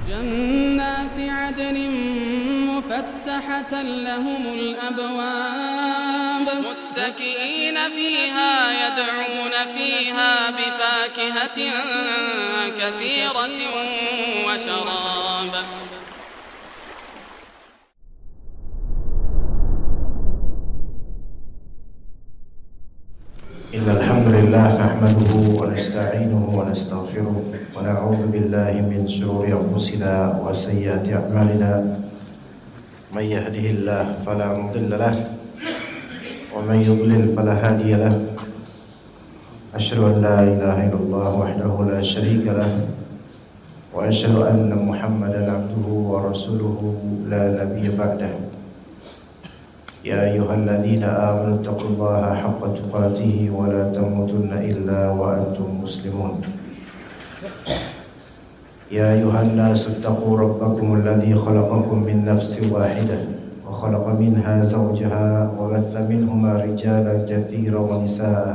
جنات عدن مفتحة لهم الأبواب متكئين فيها يدعون فيها بفاكهة كثيرة وشراب. إن الحمد لله نحمده ونستعينه ونستغفره ونعوذ بالله من شرور أنفسنا وسيئات أعمالنا من يهده الله فلا مضل له ومن يضلل فلا هادي له أشهد أن لا إله إلا الله وحده لا شريك له وأشهد أن محمدا عبده ورسوله لا نبي بعده. يا أيها الذين آمنوا اتقوا الله حق تقاته ولا تموتن إلا وأنتم مسلمون. يا أيها الناس اتقوا ربكم الذي خلقكم من نفس واحدة وخلق منها زوجها وبث منهما رجالا كثيرا ونساء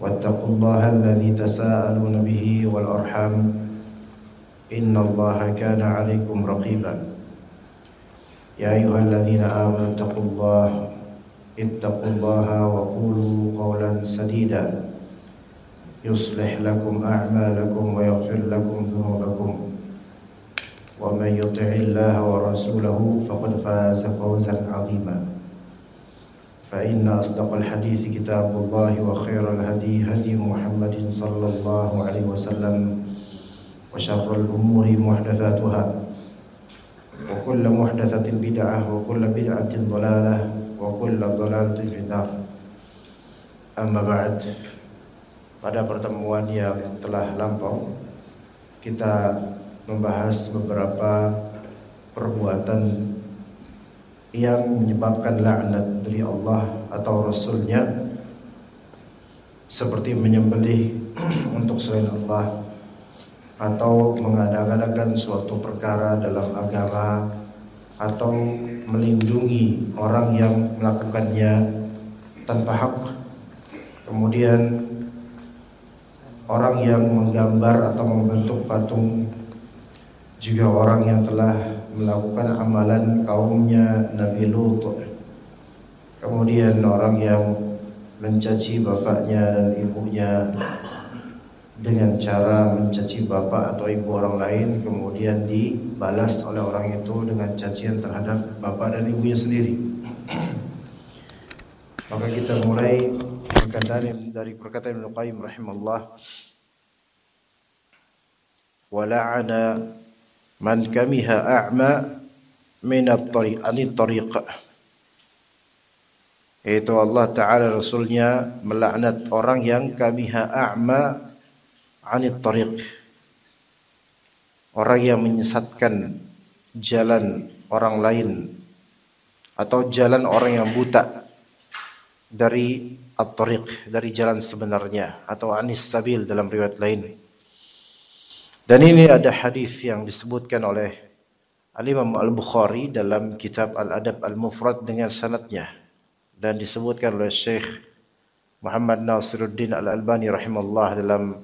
واتقوا الله الذي تساءلون به والأرحام إن الله كان عليكم رقيبا. يا أيها الذين آمنوا اتقوا الله وقولوا قولا سديدا يصلح لكم أعمالكم ويغفر لكم ذنوبكم ومن يطع الله ورسوله فقد فاز فوزا عظيما. فإن أصدق الحديث كتاب الله وخير الهدي هدي محمد صلى الله عليه وسلم وشر الأمور محدثاتها وكل محدثة بدعة وكل بدعة ضلالة وكل ضلالة في النار. Amma ba'd. Pada pertemuan yang telah lampau kita membahas beberapa perbuatan yang menyebabkan laknat dari Allah atau Rasulnya, seperti menyembelih untuk selain Allah atau mengada-adakan suatu perkara dalam agama atau melindungi orang yang melakukannya tanpa hak. Kemudian orang yang menggambar atau membentuk patung, juga orang yang telah melakukan amalan kaumnya Nabi Lut. Kemudian orang yang mencaci bapaknya dan ibunya dengan cara mencaci bapak atau ibu orang lain, kemudian dibalas oleh orang itu dengan cacian terhadap bapak dan ibunya sendiri. Maka kita mulai dari perkataan Ibnu Qayyim rahimahullah, wa la'ana man kamiha a'ma min at-tariq, yaitu Allah Ta'ala Rasulnya melaknat orang yang kamiha a'ma anit tariq, orang yang menyesatkan jalan orang lain atau jalan orang yang buta dari at-tariq, dari jalan sebenarnya, atau anis sabil dalam riwayat lain. Dan ini ada hadis yang disebutkan oleh Al-Imam Al-Bukhari dalam kitab Al-Adab Al-Mufrad dengan sanadnya, dan disebutkan oleh Syekh Muhammad Nasiruddin Al-Albani rahimahullah dalam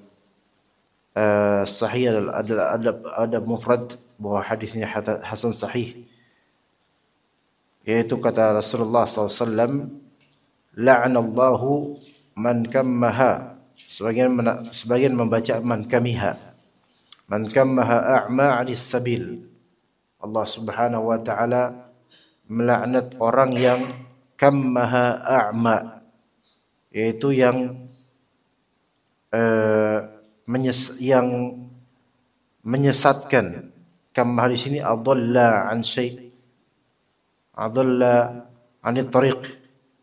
Sahih Al-Adab Mufrad, bahwa hadis ini hasan sahih, yaitu kata Rasulullah SAW, la'anallahu man kammaha, sebagian membaca man kamiha a'ma 'anis sabil. Allah Subhanahu wa taala melaknat orang yang kammaha a'ma, yaitu yang menyesatkan. Kammah di sini adalla an syai', adalla anit tariq,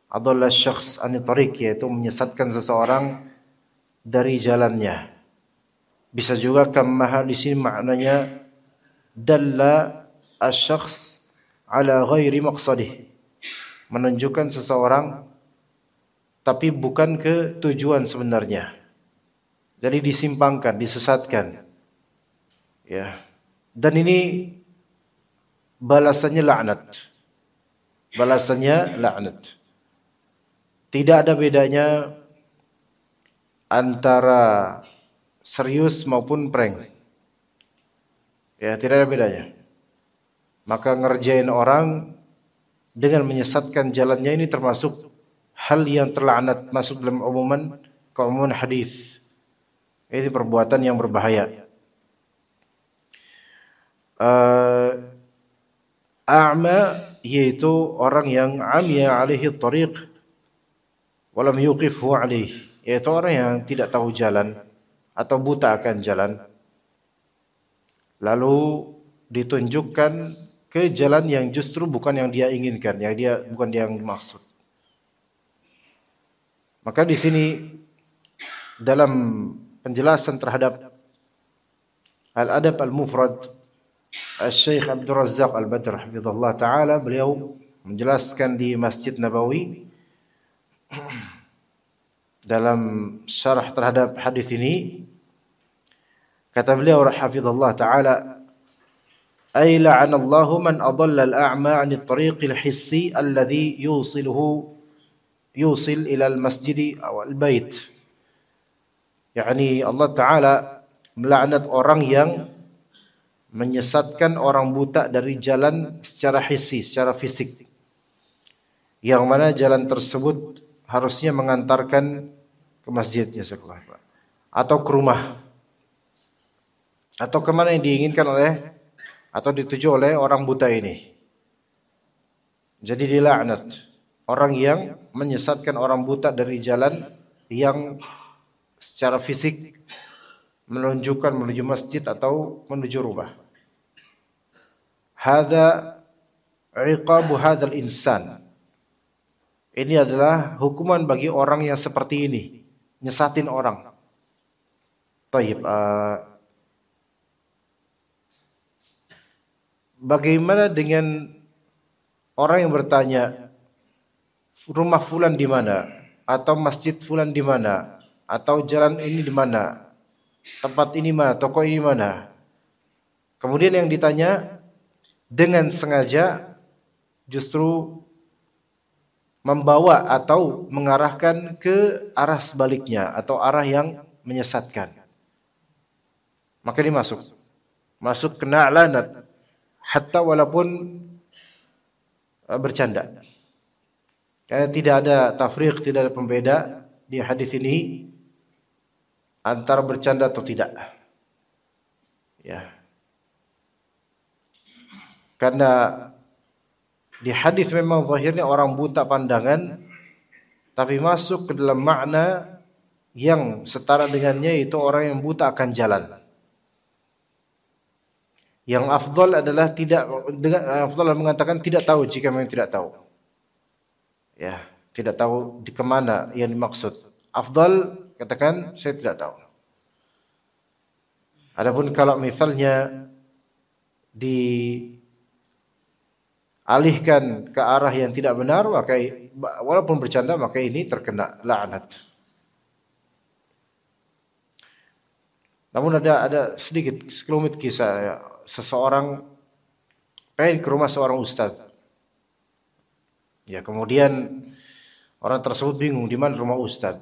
adalla syakhs anit tariq, yaitu menyesatkan seseorang dari jalannya. Bisa juga kammah di sini maknanya dalla asy-syakhs ala ghairi maqsadih, menunjukkan seseorang tapi bukan ke tujuan sebenarnya. Jadi disimpangkan, disesatkan. Ya. Dan ini balasannya laknat. Balasannya laknat. Tidak ada bedanya antara serius maupun prank. Ya, tidak ada bedanya. Maka ngerjain orang dengan menyesatkan jalannya ini termasuk hal yang terlaknat, masuk dalam keumuman hadis. Ini perbuatan yang berbahaya. A'ma yaitu orang yang amiya alaihi tariq walam yuqifhu alaihi, yaitu orang yang tidak tahu jalan atau buta akan jalan, lalu ditunjukkan ke jalan yang justru bukan yang dia inginkan, bukan yang dimaksud. Maka di sini dalam penjelasan terhadap Al-Adab Al-Mufrad, Syekh Abdul Razzaq Al-Badr hafizahullah taala, beliau menjelaskan di Masjid Nabawi dalam syarah terhadap hadis ini, kata beliau hafizahullah taala, ay la'ana Allahu man adalla al-a'ma 'an at-tariq al-hissi alladhi yusil ila al-masjid aw al-bait. Yani Allah taala melaknat orang yang menyesatkan orang buta dari jalan secara hissi, secara fisik, yang mana jalan tersebut harusnya mengantarkan ke masjidnya atau ke rumah, atau kemana yang diinginkan oleh atau dituju oleh orang buta ini. Jadi dilaknat orang yang menyesatkan orang buta dari jalan yang secara fisik menunjukkan menuju masjid atau menuju rumah. Hadza iqabu hadzal insan. Ini adalah hukuman bagi orang yang seperti ini, nyesatin orang. Taib. Bagaimana dengan orang yang bertanya, rumah fulan di mana, atau masjid fulan di mana, atau jalan ini di mana, tempat ini mana, toko ini mana? Kemudian yang ditanya dengan sengaja justru membawa atau mengarahkan ke arah sebaliknya atau arah yang menyesatkan, maka ini masuk kena laknat, hatta walaupun bercanda. Tidak ada tafriq, tidak ada pembeda di hadis ini antara bercanda atau tidak. Ya. Karena di hadis memang zahirnya orang buta pandangan, tapi masuk ke dalam makna yang setara dengannya, itu orang yang buta akan jalan. Yang afdal adalah afdal mengatakan tidak tahu jika memang tidak tahu. Ya, tidak tahu di kemana yang dimaksud. Afdal katakan saya tidak tahu. Adapun kalau misalnya dialihkan ke arah yang tidak benar, maka walaupun bercanda maka ini terkena laknat. Namun ada sedikit sekelumit kisah, ya. Seseorang pengen ke rumah seorang ustaz. Ya, kemudian orang tersebut bingung di mana rumah ustaz.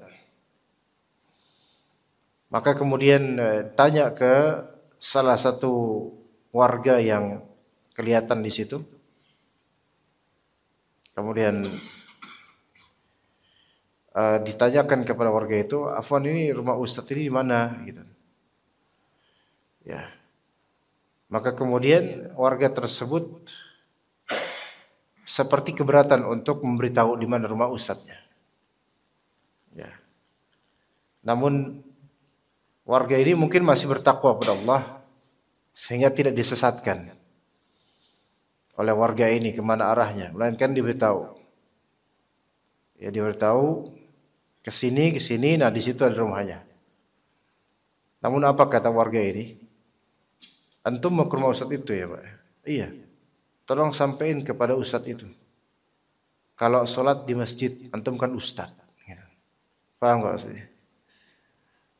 Maka kemudian tanya ke salah satu warga yang kelihatan di situ. Kemudian ditanyakan kepada warga itu, "Afwan, ini rumah ustaz ini di mana?" gitu. Ya. Maka kemudian warga tersebut seperti keberatan untuk memberitahu di mana rumah ustadznya. Ya. Namun warga ini mungkin masih bertakwa kepada Allah sehingga tidak disesatkan oleh warga ini kemana arahnya, melainkan diberitahu. Ya, diberitahu ke sini, nah di situ ada rumahnya. Namun apa kata warga ini? Antum mau ke rumah ustaz itu ya Pak? Iya. Tolong sampaikan kepada ustaz itu, kalau sholat di masjid, antum kan ustaz. Paham gak maksudnya?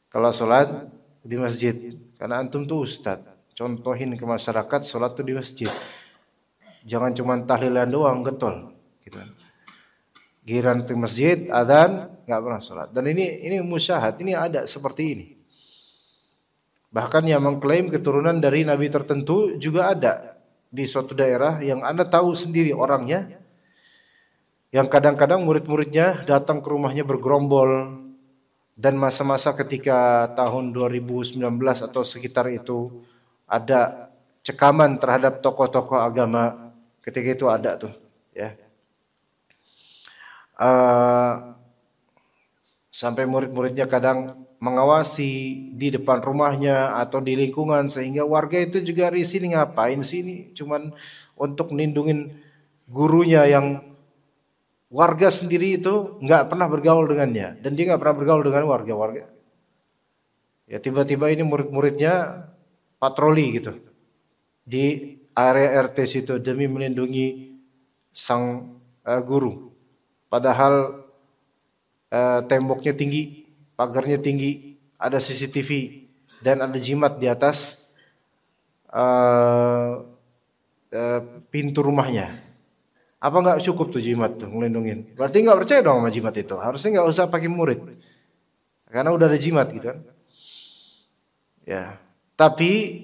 Kalau sholat di masjid, karena antum tuh ustaz, contohin ke masyarakat sholat tuh di masjid. Jangan cuma tahlilan doang, getol. Gitu. Giliran ke masjid, adzan, nggak pernah sholat. Dan ini musyahad, ini ada seperti ini. Bahkan yang mengklaim keturunan dari nabi tertentu juga ada di suatu daerah yang Anda tahu sendiri orangnya, yang kadang-kadang murid-muridnya datang ke rumahnya bergerombol, dan masa-masa ketika tahun 2019 atau sekitar itu ada cekaman terhadap tokoh-tokoh agama, ketika itu ada tuh, ya. Sampai murid-muridnya kadang mengawasi di depan rumahnya atau di lingkungan, sehingga warga itu juga risih, nih ngapain sih ini, cuman untuk nindungin gurunya yang warga sendiri itu nggak pernah bergaul dengannya, dan dia nggak pernah bergaul dengan warga-warga. Ya tiba-tiba ini murid-muridnya patroli gitu di area RT situ demi melindungi sang guru. Padahal temboknya tinggi, pagarnya tinggi, ada CCTV dan ada jimat di atas pintu rumahnya. Apa nggak cukup tuh jimat tuh ngelindungin? Berarti nggak percaya dong sama jimat itu. Harusnya nggak usah pakai murid, karena udah ada jimat gitu kan. Ya, tapi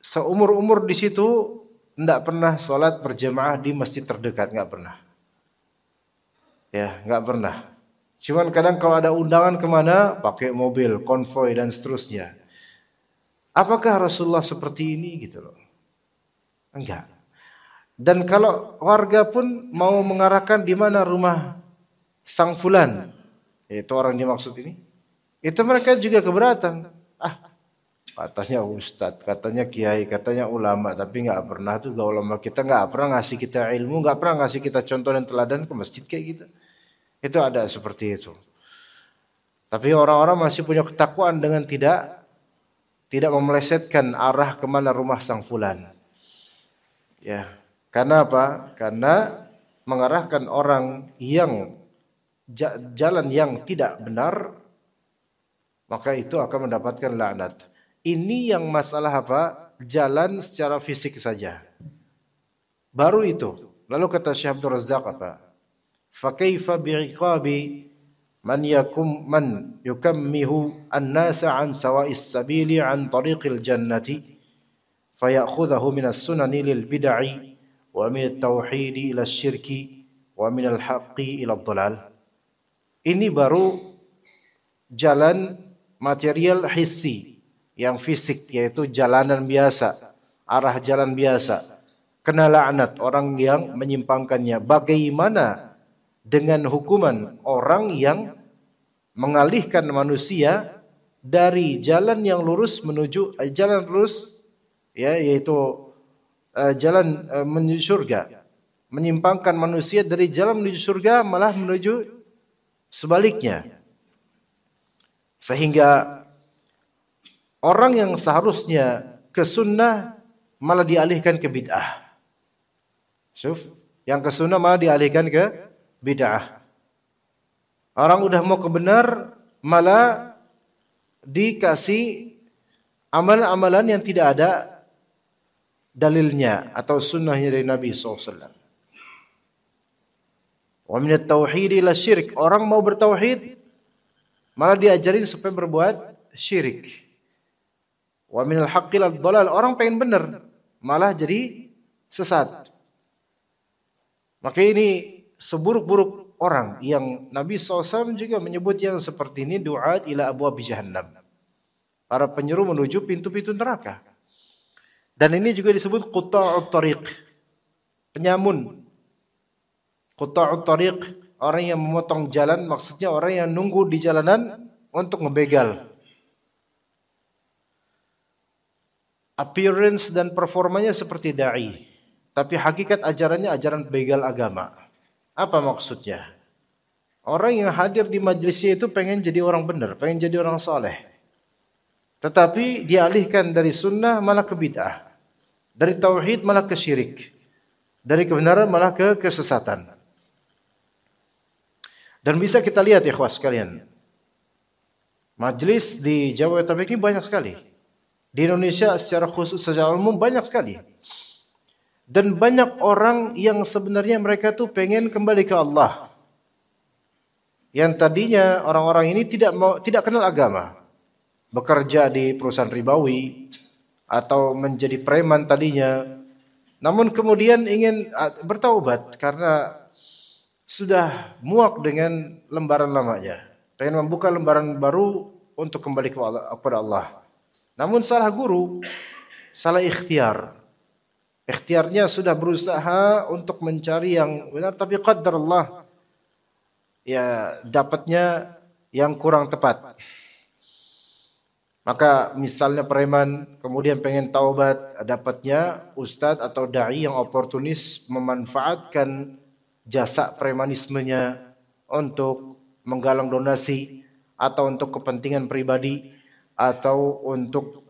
seumur-umur di situ nggak pernah sholat berjamaah di masjid terdekat, nggak pernah. Ya, nggak pernah. Cuman kadang kalau ada undangan kemana, pakai mobil, konvoi dan seterusnya. Apakah Rasulullah seperti ini gitu loh? Enggak. Dan kalau warga pun mau mengarahkan di mana rumah sang fulan, itu orang dimaksud ini, itu mereka juga keberatan. Katanya ustadz, katanya kiai, katanya ulama, tapi nggak pernah tuh ulama kita nggak pernah ngasih kita ilmu, nggak pernah ngasih kita contoh dan teladan ke masjid kayak gitu. Itu ada seperti itu. Tapi orang-orang masih punya ketakwaan dengan tidak memelesetkan arah kemana rumah sang fulan. Ya, karena apa? Karena mengarahkan orang yang jalan yang tidak benar, maka itu akan mendapatkan laknat. Ini yang masalah apa? Jalan secara fisik saja. Baru itu. Lalu kata Syekh Abdul Razzaq apa? Fakaifa bi'iqabi man yukammihu an-nasa an sawa'is sabili an tariqil jannati fayakhudhahu minas sunani lil bid'i wa min at-tauhidi ila syirki wa min al-haqqi ila ad-dhalal. Ini baru jalan material hissi, yang fisik, yaitu jalanan biasa, arah jalan biasa. Kena laknat orang yang menyimpangkannya. Bagaimana dengan hukuman orang yang mengalihkan manusia dari jalan yang lurus menuju jalan lurus, ya, yaitu jalan menuju surga, menyimpangkan manusia dari jalan menuju surga malah menuju sebaliknya, sehingga orang yang seharusnya ke sunnah malah dialihkan ke bid'ah. Yang ke sunnah malah dialihkan ke bid'ah. Orang udah mau ke benar malah dikasih amalan-amalan yang tidak ada dalilnya atau sunnahnya dari Nabi SAW. Wa minat tauhid ila syirik. Orang mau bertauhid malah diajarin supaya berbuat syirik. Wa minal haqqi ila dhalal. Orang pengen benar malah jadi sesat. Maka ini seburuk-buruk orang yang Nabi SAW juga menyebut yang seperti ini du'at ila abwab jahannam. Para penyeru menuju pintu-pintu neraka. Dan ini juga disebut qutta'ut tariq, penyamun. Qutta'ut tariq, orang yang memotong jalan, maksudnya orang yang nunggu di jalanan untuk ngebegal. Appearance dan performanya seperti da'i, tapi hakikat ajarannya ajaran begal agama. Apa maksudnya? Orang yang hadir di majelisnya itu pengen jadi orang benar, pengen jadi orang saleh, tetapi dialihkan dari sunnah malah ke bid'ah, dari tauhid malah ke syirik, dari kebenaran malah ke kesesatan. Dan bisa kita lihat ya ikhwas sekalian, majelis di Jawa Tabek ini banyak sekali. Di Indonesia secara khusus, secara umum banyak sekali. Dan banyak orang yang sebenarnya mereka tuh pengen kembali ke Allah. Yang tadinya orang-orang ini tidak kenal agama. bekerja di perusahaan ribawi atau menjadi preman tadinya, namun kemudian ingin bertaubat karena sudah muak dengan lembaran lamanya, pengen membuka lembaran baru untuk kembali kepada Allah. Namun salah guru, salah ikhtiar. Ikhtiarnya sudah berusaha untuk mencari yang benar, tapi qadar Allah, ya dapatnya yang kurang tepat. Maka misalnya preman kemudian pengen taubat, dapatnya ustadz atau dai yang oportunis memanfaatkan jasa premanismenya untuk menggalang donasi atau untuk kepentingan pribadi atau untuk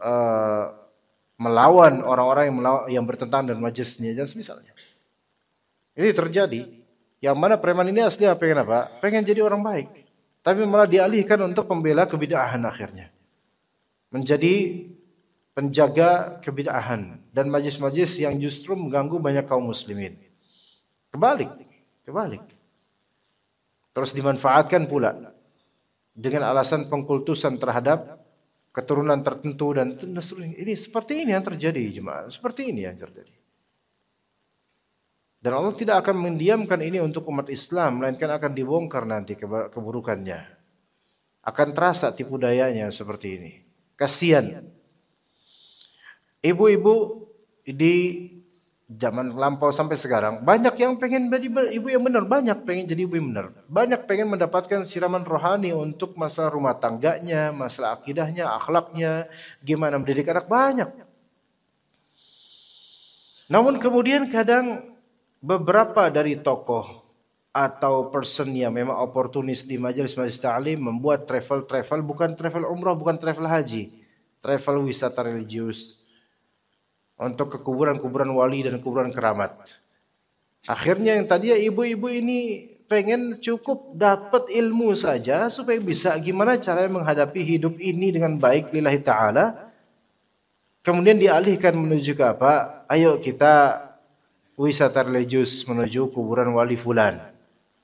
melawan orang-orang yang bertentangan dengan majelisnya dan semisalnya. Ini terjadi. Yang mana preman ini aslinya pengen apa? Pengen jadi orang baik, tapi malah dialihkan untuk pembela kebid'ahan akhirnya. Menjadi penjaga kebid'ahan dan majlis-majlis yang justru mengganggu banyak kaum muslimin. Kebalik. Terus dimanfaatkan pula dengan alasan pengkultusan terhadap keturunan tertentu dan ini seperti ini yang terjadi jemaah, seperti ini yang terjadi. Dan Allah tidak akan mendiamkan ini untuk umat Islam, melainkan akan dibongkar nanti keburukannya. Akan terasa tipu dayanya seperti ini. Kasihan ibu-ibu di zaman lampau sampai sekarang, banyak yang pengen jadi ibu yang benar, banyak pengen jadi ibu yang benar, banyak pengen mendapatkan siraman rohani untuk masalah rumah tangganya, masalah akidahnya, akhlaknya, gimana mendidik anak, banyak. Namun kemudian kadang beberapa dari tokoh atau person yang memang oportunis di majelis-majelis ta'lim membuat travel, bukan travel umrah, bukan travel haji, travel wisata religius untuk ke kuburan-kuburan wali dan kuburan keramat. Akhirnya yang tadinya ibu-ibu ini pengen cukup dapat ilmu saja supaya bisa gimana caranya menghadapi hidup ini dengan baik lillahi ta'ala, kemudian dialihkan menuju ke apa? Ayo kita wisata religius menuju kuburan wali fulan.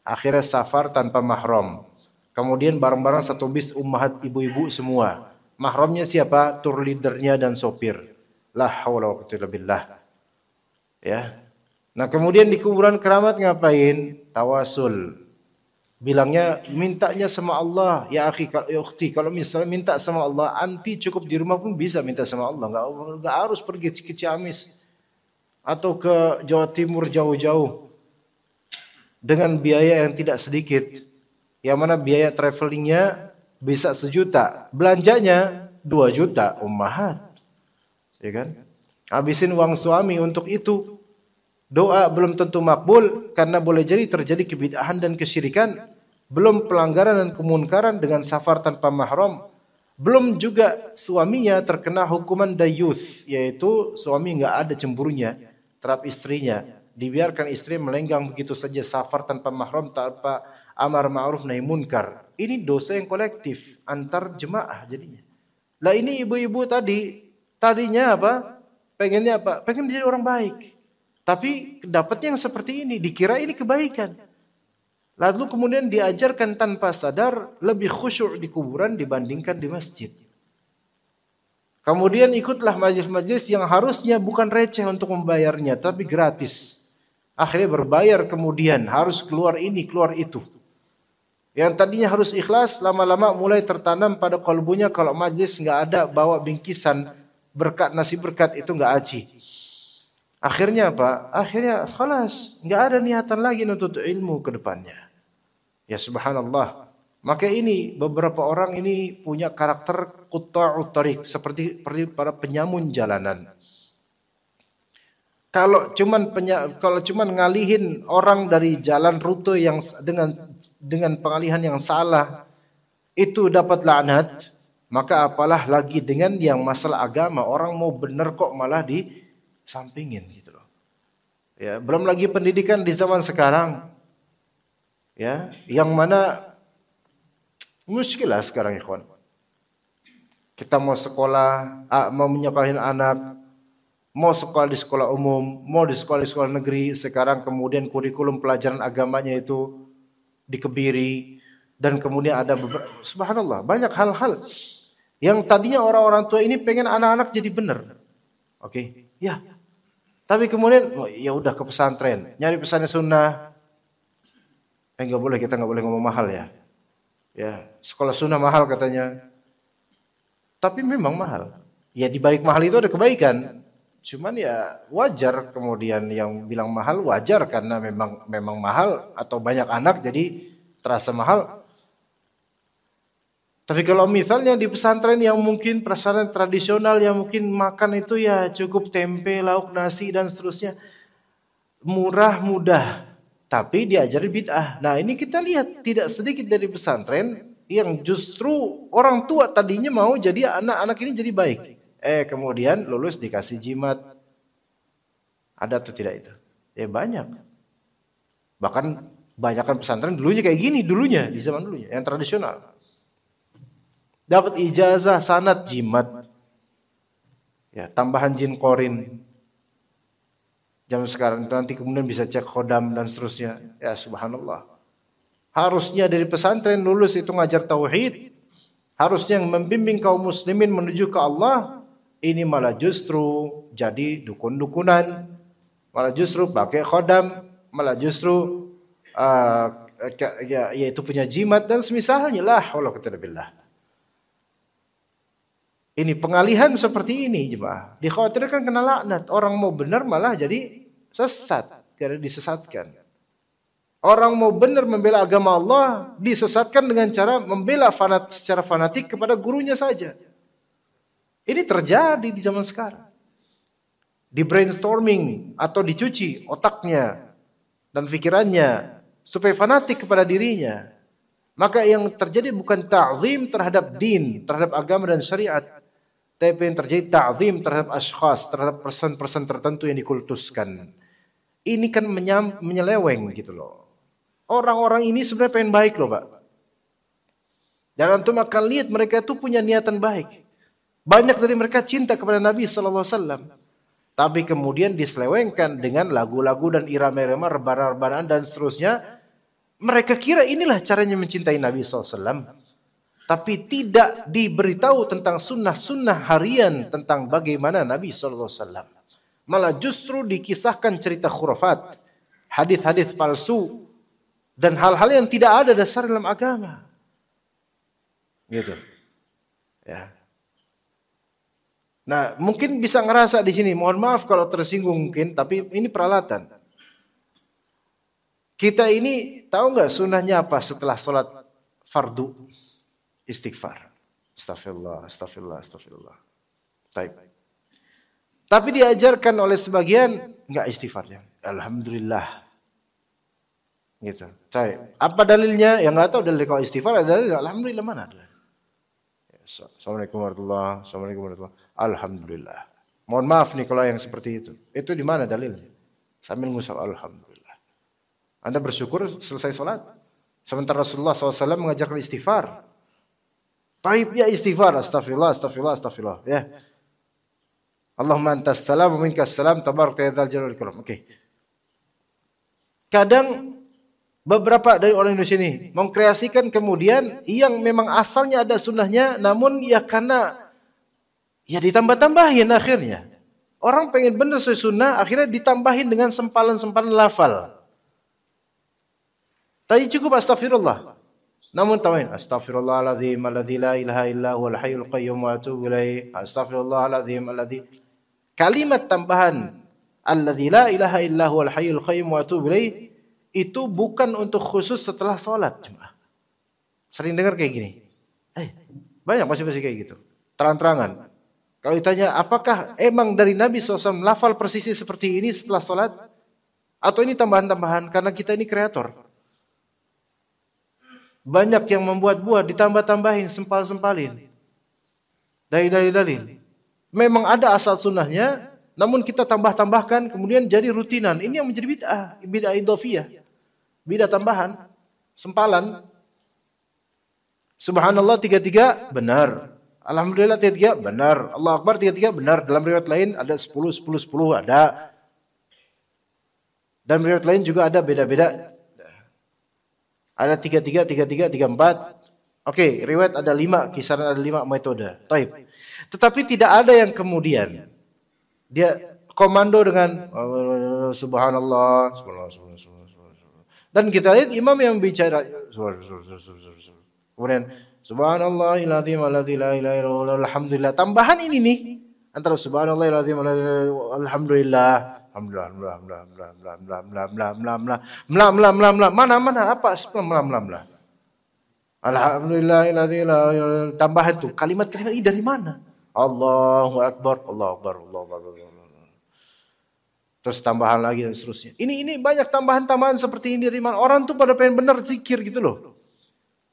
Akhirnya safar tanpa mahram. Kemudian bareng-bareng satu bis ummahat ibu-ibu semua. Mahramnya siapa? Tour leadernya dan sopir. La haula wa quwwata illa billah. Ya. Nah, kemudian di kuburan keramat ngapain? Tawasul. Bilangnya mintanya sama Allah, ya akhi, ya ukhti, kalau misalnya minta sama Allah, anti cukup di rumah pun bisa minta sama Allah, enggak harus pergi ke Ciamis atau ke Jawa Timur jauh-jauh dengan biaya yang tidak sedikit, yang mana biaya travelingnya bisa 1 juta, belanjanya 2 juta ummahat, ya kan? Habisin uang suami untuk itu, doa belum tentu makbul karena boleh jadi terjadi kebid'ahan dan kesyirikan, belum pelanggaran dan kemunkaran dengan safar tanpa mahram, belum juga suaminya terkena hukuman dayuth, yaitu suami enggak ada cemburunya terhadap istrinya, dibiarkan istri melenggang begitu saja safar tanpa mahram, tanpa amar ma'ruf nahi munkar. Ini dosa yang kolektif antar jemaah jadinya. Lah ini ibu-ibu tadinya apa? Pengennya apa? Pengen menjadi orang baik. Tapi dapatnya yang seperti ini, dikira ini kebaikan. Lalu kemudian diajarkan tanpa sadar lebih khusyuk di kuburan dibandingkan di masjid. Kemudian ikutlah majelis-majelis yang harusnya bukan receh untuk membayarnya, tapi gratis. Akhirnya berbayar, kemudian harus keluar ini, keluar itu. Yang tadinya harus ikhlas, lama-lama mulai tertanam pada kalbunya kalau majelis nggak ada bawa bingkisan berkat, nasi berkat, itu nggak aji. Akhirnya apa? Akhirnya khalas, nggak ada niatan lagi untuk ilmu ke depannya. Ya subhanallah. Maka ini beberapa orang ini punya karakter qutta'ut thariq, seperti para penyamun jalanan. Kalau cuman ngalihin orang dari jalan rute yang dengan pengalihan yang salah itu dapat laknat, maka apalah lagi dengan yang masalah agama, orang mau benar kok malah disampingin gitu loh. Ya, belum lagi pendidikan di zaman sekarang. Ya, yang mana muskilah sekarang ikhwan. Kita mau sekolah, mau menyekolahin anak, mau sekolah di sekolah umum, mau di sekolah negeri, sekarang kemudian kurikulum pelajaran agamanya itu dikebiri, dan kemudian ada subhanallah banyak hal-hal Yang tadinya orang-orang tua ini pengen anak-anak jadi benar. Oke, ya. Tapi kemudian, ya udah ke pesantren, nyari pesannya sunnah. Nggak boleh, kita nggak boleh ngomong mahal ya. Ya, sekolah sunnah mahal katanya. Tapi memang mahal. Ya di balik mahal itu ada kebaikan. Cuman ya wajar kemudian yang bilang mahal wajar karena memang mahal atau banyak anak jadi terasa mahal. Tapi kalau misalnya di pesantren yang mungkin pesantren tradisional yang mungkin makan itu ya cukup tempe, lauk, nasi dan seterusnya. Murah, mudah. Tapi diajari bid'ah. Nah ini kita lihat tidak sedikit dari pesantren yang justru orang tua tadinya mau jadi anak-anak ini jadi baik. Kemudian lulus dikasih jimat. Ada atau tidak itu? Ya banyak. Bahkan banyakkan pesantren dulunya kayak gini dulunya di zaman dulunya yang tradisional. Dapat ijazah sanad jimat. Ya, tambahan jin korin. Zaman sekarang nanti kemudian bisa cek khodam dan seterusnya. Ya subhanallah. Harusnya dari pesantren lulus itu ngajar tauhid. Harusnya yang membimbing kaum muslimin menuju ke Allah. Ini malah justru jadi dukun-dukunan. Malah justru pakai khodam. Malah justru yaitu punya jimat dan semisalnya lah. Wallahu. Ini pengalihan seperti ini jemaah. Dikhawatirkan kena laknat. Orang mau benar malah jadi sesat. Karena disesatkan. Orang mau benar membela agama Allah disesatkan dengan cara membela secara fanatik kepada gurunya saja. Ini terjadi di zaman sekarang. Di brainstorming atau dicuci otaknya dan pikirannya supaya fanatik kepada dirinya. Maka yang terjadi bukan ta'zim terhadap din, terhadap agama dan syariat. Tapi yang terjadi ta'zim terhadap ashkhas, terhadap person-person tertentu yang dikultuskan. Ini kan menyeleweng gitu loh. Orang-orang ini sebenarnya pengen baik loh Pak. Dan antum akan lihat mereka itu punya niatan baik. Banyak dari mereka cinta kepada Nabi SAW. Tapi kemudian diselewengkan dengan lagu-lagu dan irama-irama, rebana-rebanaan dan seterusnya. Mereka kira inilah caranya mencintai Nabi SAW. Tapi tidak diberitahu tentang sunnah-sunnah harian tentang bagaimana Nabi SAW. Malah justru dikisahkan cerita khurafat, hadis-hadis palsu, dan hal-hal yang tidak ada dasar dalam agama. Gitu. Ya. Nah, mungkin bisa ngerasa di sini, mohon maaf kalau tersinggung mungkin, tapi ini peralatan. Kita ini tahu nggak sunnahnya apa setelah sholat fardu? Istighfar. Astagfirullah, astagfirullah, astagfirullah. Baik. Tapi diajarkan oleh sebagian enggak istighfarnya. Alhamdulillah. Gitu. Baik. Apa dalilnya? Yang enggak tahu dalil kalau istighfar ada dalil alhamdulillah mana? Assalamualaikum warahmatullahi wabarakatuh. Assalamualaikum warahmatullahi wabarakatuh. Alhamdulillah. Mohon maaf nih kalau yang seperti itu. Itu di mana dalilnya? Sambil ngusap alhamdulillah. Anda bersyukur selesai sholat. Sementara Rasulullah SAW mengajarkan istighfar. Taib ya istighfar, astagfirullah, astagfirullah, astagfirullah. Ya. Allahumma antas salam wa minkas salam, tabarak ya dzal jalali wal ikram. Oke. Kadang beberapa dari orang Indonesia ini mengkreasikan kemudian yang memang asalnya ada sunnahnya, namun ya karena ya ditambah-tambahin akhirnya. Orang pengen benar sesuai sunnah, akhirnya ditambahin dengan sempalan-sempalan lafal. Tadi cukup astagfirullah. Namun tambahin astaghfirullahaladzim alladzi la ilaha illa huwal hayyul qayyum wa atubu ilaih. Astaghfirullahaladzim alladzi. Kalimat tambahan alladzi la ilaha illa huwal hayyul qayyum wa atubu ilaih itu bukan untuk khusus setelah sholat. Sering dengar kayak gini. Banyak masih kayak gitu. Terang-terangan. Kalau ditanya apakah emang dari Nabi SAW lafal persisi seperti ini setelah sholat? Atau ini tambahan-tambahan karena kita ini kreator? Banyak yang membuat buah ditambah-tambahin, sempal-sempalin. Dari dalil-dalil. Memang ada asal sunnahnya, namun kita tambah-tambahkan, kemudian jadi rutinan. Ini yang menjadi bid'ah, bid'ah idhofiyah. Bid'ah tambahan, sempalan. Subhanallah 33, benar. Alhamdulillah 33, benar. Allah Akbar 33, benar. Dalam riwayat lain ada 10, 10, 10, ada. Dan riwayat lain juga ada beda-beda. Ada 33, 33, 34. Oke, riwayat ada 5, kisaran ada 5 metode. Taib. Tetapi tidak ada yang kemudian dia komando dengan subhanallah, subhanallah. Dan kita lihat imam yang bicara kemudian subhanallahil-azim alladzi la ilaha illallah alhamdulillah. Tambahan ini nih antara subhanallahil-azim alhamdulillah, mana apa alhamdulillahilladzi tambahan itu kalimat-kalimat ini dari mana? Allahu akbar, Allahu akbar, Allahu akbar. Terus tambahan lagi dan seterusnya. Ini banyak tambahan-tambahan seperti ini dari mana? Orang tuh pada pengen benar zikir gitu loh.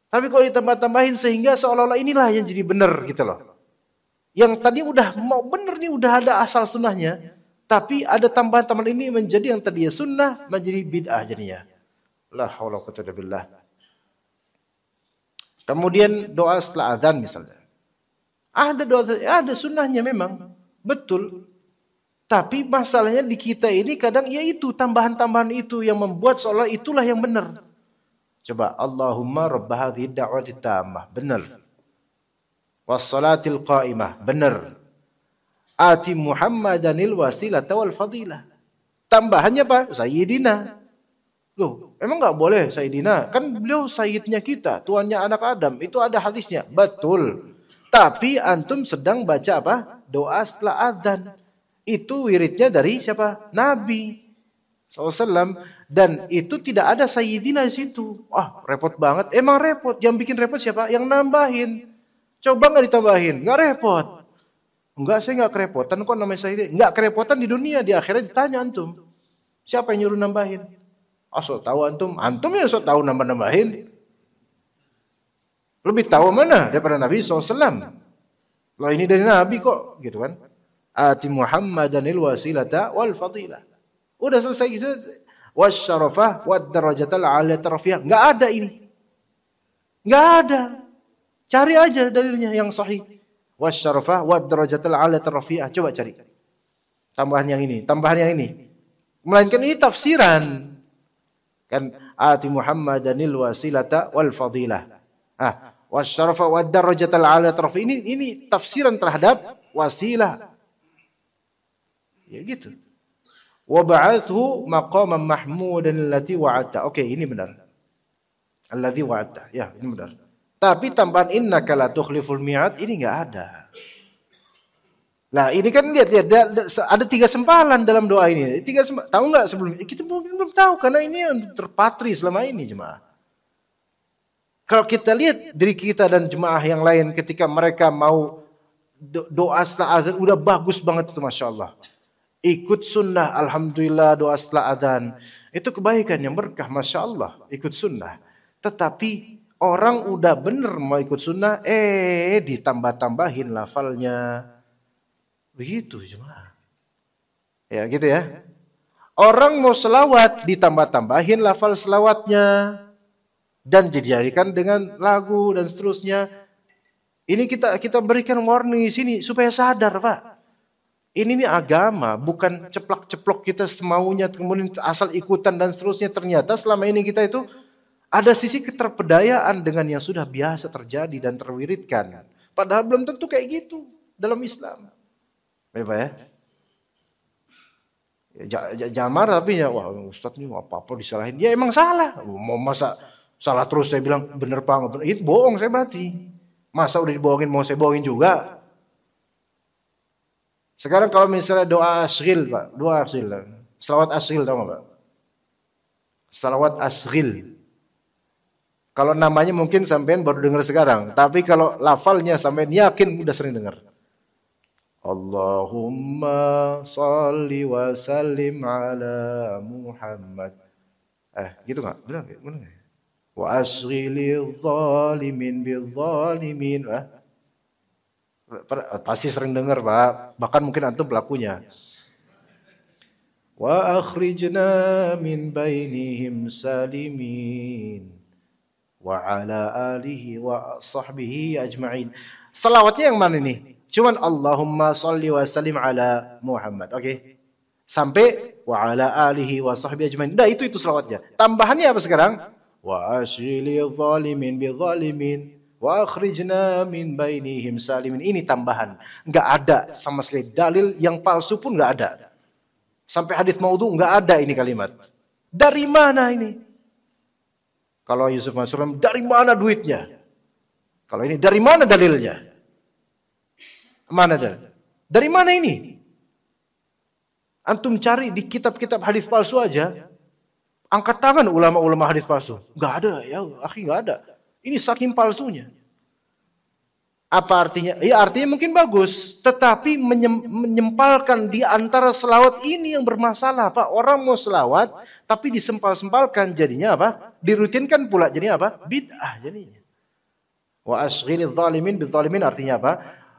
Tapi kalau ditambah-tambahin sehingga seolah-olah inilah yang jadi benar gitu loh. Yang tadi udah mau benar nih, udah ada asal sunnahnya. Tapi ada tambahan-tambahan ini menjadi yang tadinya sunnah menjadi bid'ah jadinya. La haula wa quwwata illa billah. Kemudian doa setelah azan misalnya. Ada doa, ada sunnahnya memang. Betul. Tapi masalahnya di kita ini kadang ya itu tambahan-tambahan itu yang membuat seolah itulah yang benar. Coba Allahumma rabb hadhihi da'wati tammah, benar. Wassalatil qa'imah, benar. Ati Muhammadanil wasilata wal fadilah. Tambahannya apa? Sayyidina. Loh, emang enggak boleh Sayyidina? Kan beliau sayyidnya kita, tuannya anak Adam. Itu ada hadisnya. Betul. Tapi antum sedang baca apa? Doa setelah azan. Itu wiridnya dari siapa? Nabi SAW. Dan itu tidak ada Sayyidina di situ. Wah, repot banget. Emang repot. Yang bikin repot siapa? Yang nambahin. Coba nggak ditambahin? Nggak repot. Enggak, saya nggak kerepotan kok namanya Sayyidina. Nggak kerepotan di dunia. Di akhirat ditanya antum. Siapa yang nyuruh nambahin? Oh, sok tahu antum. Antum yang sok tahu nambahin. Lebih tahu mana daripada Nabi SAW. Loh, ini dari Nabi kok. Gitu kan. Ati Muhammadanil wasilata wal fadilah. Udah selesai gitu. Wasyarafah wad darajatal aliyata rafiyah. Enggak ada ini. Enggak ada. Cari aja dalilnya yang sahih. Wasyarafah wad darajatal aliyata rafiyah. Coba cari. Tambahan yang ini, tambahan yang ini. Melainkan ini tafsiran. Kan ati Muhammadanil wasilata wal fadilah. Wasyarafah wad darajatal aliyata rafiyah. Ini tafsiran terhadap wasilah. Ya gitu. Wa ba'athu maqaman mahmudan allati wa'adta. Oke, ini benar. Alladzi wa'adta. Ya, ini benar. Tapi tambahan innaka la tukhliful mi'ad ini enggak ada. Nah, ini kan lihat ada 3 sempalan dalam doa ini. 3 sempalan. Tahu enggak sebelum kita belum tahu karena ini yang terpatri selama ini jemaah. Kalau kita lihat diri kita dan jemaah yang lain ketika mereka mau doa setelah azan udah bagus banget itu Masya Allah. Ikut sunnah, alhamdulillah doa setelah adzan. Itu kebaikan yang berkah, Masya Allah. Ikut sunnah. Tetapi orang udah bener mau ikut sunnah, ditambah-tambahin lafalnya. Begitu jemaah. Ya gitu ya. Orang mau selawat, ditambah-tambahin lafal selawatnya. Dan dijadikan dengan lagu dan seterusnya. Ini kita berikan warning di sini supaya sadar Pak. Ini nih agama, bukan ceplok-ceplok kita semaunya, kemudian asal ikutan dan seterusnya. Ternyata selama ini kita itu ada sisi keterpedayaan dengan yang sudah biasa terjadi dan terwiridkan. Padahal belum tentu kayak gitu dalam Islam. Baik ya? Jamar tapi ya, wah Ustadz ini apa-apa disalahin. Ya emang salah. Mau masa salah terus saya bilang bener Pak. Itu bohong saya berarti. Masa udah dibohongin mau saya bohongin juga. Sekarang kalau misalnya doa asghil Pak, doa asghil. Salawat asghil tahu enggak Pak? Salawat asghil. Kalau namanya mungkin sampean baru dengar sekarang, tapi kalau lafalnya sampean yakin udah sering dengar. Allahumma shalli wa sallim ala Muhammad. Gitu enggak? Benar enggak? Wa asghilil zalimin bil zalimin. Pasti sering dengar Pak, bahkan mungkin antum pelakunya. Wa akhrijna min bainihim salimin wa ala alihi wa sahbihi ajma'in. Selawatnya yang mana nih? Cuman Allahumma shalli wa sallim ala Muhammad. Oke. Sampai wa ala alihi wa sahbihi ajma'in. Nah, itu selawatnya. Tambahannya apa sekarang? Wa asyilil zalimin bi zalimin wa akhrijna min bainihim salimin. Ini tambahan. Enggak ada sama sekali dalil yang palsu pun enggak ada. Sampai hadis maudhu enggak ada ini kalimat. Dari mana ini? Kalau Yusuf Mansur, dari mana duitnya? Kalau ini dari mana dalilnya? Mana dalil? Dari mana ini? Antum cari di kitab-kitab hadis palsu aja. Angkat tangan ulama-ulama hadis palsu. Enggak ada, ya, akhi, enggak ada. Ini saking palsunya. Apa artinya? Ya artinya mungkin bagus, tetapi menyempalkan di antara selawat ini yang bermasalah, Pak. Orang mau selawat tapi disempal-sempalkan, jadinya apa? Dirutinkan pula, jadinya apa? Bid'ah jadinya. Wa asghilidz zalimin bidzalimin artinya apa?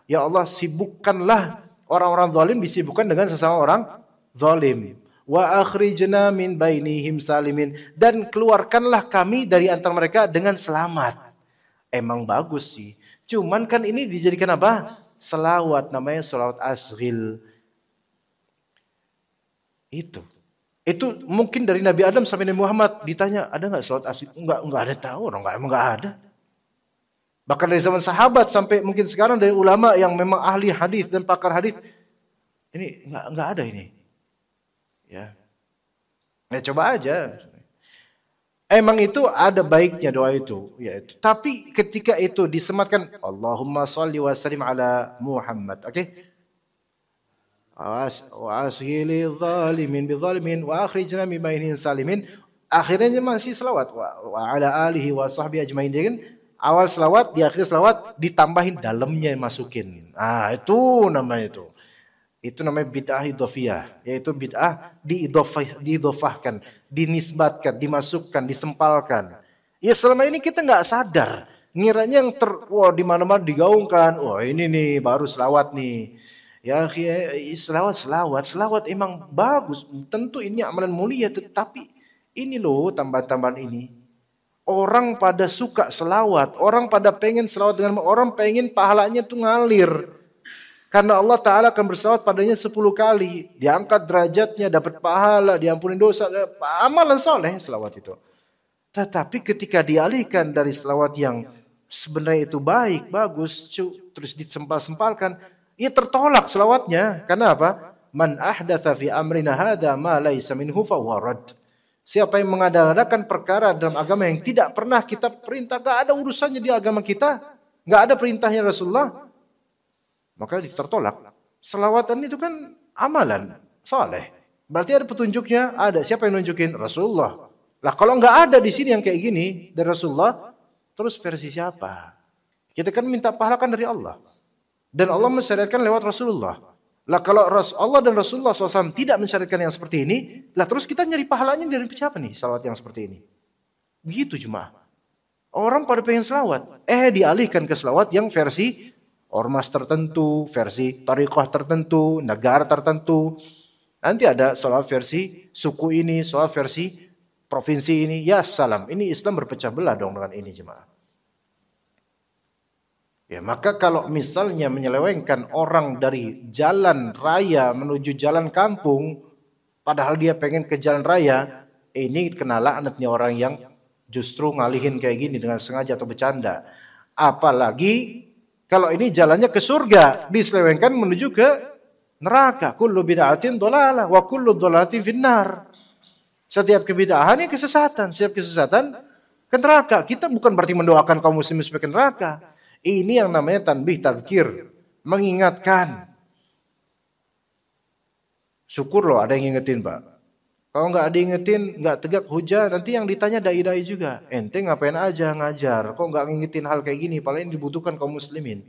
Ya Allah, sibukkanlah orang-orang zalim, disibukkan dengan sesama orang zalim. Wa akhrijna min bainihim salimin, dan keluarkanlah kami dari antara mereka dengan selamat. Emang bagus sih. Cuman kan ini dijadikan apa? Selawat, namanya selawat asghil. Itu mungkin dari Nabi Adam sampai Nabi Muhammad ditanya, ada nggak selawat asghil? Enggak ada tahu, orang enggak ada. Bahkan dari zaman sahabat sampai mungkin sekarang dari ulama yang memang ahli hadis dan pakar hadis, ini enggak ada ini. Ya coba aja. Emang itu ada baiknya doa itu, yaitu. Tapi ketika itu disematkan Allahumma shalli wa sallim ala Muhammad, oke? Wa asghilidz zalimin bidzalimin wa akhrijna min bainihim salimin. Akhirnya masih selawat wa ala alihi wa sahbihi ajmain. Kan awal selawat, di akhir selawat ditambahin dalamnya masukin. Itu namanya itu. Itu namanya bid'ah idhofiyah, yaitu bid'ah diidhofahkan, dinisbatkan, dimasukkan, disempalkan. Ya selama ini kita nggak sadar, ngiranya yang di mana-mana digaungkan. Ini nih baru selawat nih. Ya selawat emang bagus, tentu ini amalan mulia, tetapi ini loh tambahan-tambahan ini. Orang pada suka selawat, orang pada pengen selawat dengan orang pengen pahalanya tuh ngalir. Karena Allah Ta'ala akan berselawat padanya 10 kali. Diangkat derajatnya, dapat pahala, diampuni dosa. Amalan soleh selawat itu. Tetapi ketika dialihkan dari selawat yang sebenarnya itu baik, bagus, terus disempal-sempalkan, ia tertolak selawatnya. Karena apa? Man ahdatha fi amrina hadha ma laysa minhu fahuwa rad. Siapa yang mengadakan perkara dalam agama yang tidak pernah kita perintah, gak ada urusannya di agama kita, gak ada perintahnya Rasulullah, maka ditertolak. Selawatan itu kan amalan soleh. Berarti ada petunjuknya, ada. Siapa yang nunjukin? Rasulullah. Lah kalau nggak ada di sini yang kayak gini dari Rasulullah, terus versi siapa? Kita kan minta pahala kan dari Allah. Dan Allah mensyariatkan lewat Rasulullah. Lah kalau Allah dan Rasulullah SAW tidak mensyariatkan yang seperti ini, lah terus kita nyari pahalanya dari siapa nih salawat yang seperti ini? Begitu jemaah. Orang pada pengen selawat, dialihkan ke selawat yang versi ormas tertentu, versi tariqah tertentu, negara tertentu. Nanti ada salawat versi suku ini, salawat versi provinsi ini. Ya salam, ini Islam berpecah belah dong dengan ini jemaah. Ya maka kalau misalnya menyelewengkan orang dari jalan raya menuju jalan kampung, padahal dia pengen ke jalan raya, ini kena laknatnya orang yang justru ngalihin kayak gini dengan sengaja atau bercanda. Apalagi kalau ini jalannya ke surga, diselewengkan menuju ke neraka. Kullu bid'atin dhalalah wa kullu dhalalatin finnar. Setiap kebid'ahan ini kesesatan, setiap kesesatan ke neraka. Kita bukan berarti mendoakan kaum muslimin supaya ke neraka. Ini yang namanya tanbih tadzkir, mengingatkan. Syukur loh ada yang ngingetin, Pak. Kalau nggak diingetin, nggak tegak hujah, nanti yang ditanya dai-dai juga. Ente ngapain aja ngajar? Kok nggak ngingetin hal kayak gini? Paling dibutuhkan kaum muslimin.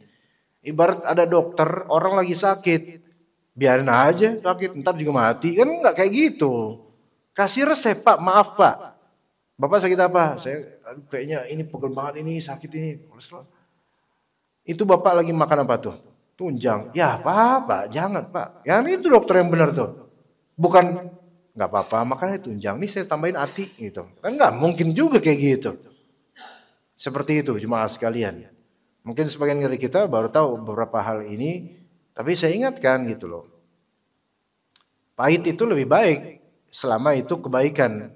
Ibarat ada dokter, orang lagi sakit, biarin aja sakit, ntar juga mati. Kan nggak kayak gitu. Kasih resep, Pak, maaf Pak. Bapak sakit apa? Saya kayaknya ini pegel banget, ini sakit ini. Itu Bapak lagi makan apa tuh? Tunjang. Ya Pak, jangan Pak. Yang itu dokter yang benar tuh. Bukan nggak apa-apa, makanya tunjang. Nih saya tambahin ati gitu. Kan nggak mungkin juga kayak gitu. Seperti itu jemaah sekalian. Mungkin sebagian dari kita baru tahu beberapa hal ini, tapi saya ingatkan gitu loh. Pahit itu lebih baik selama itu kebaikan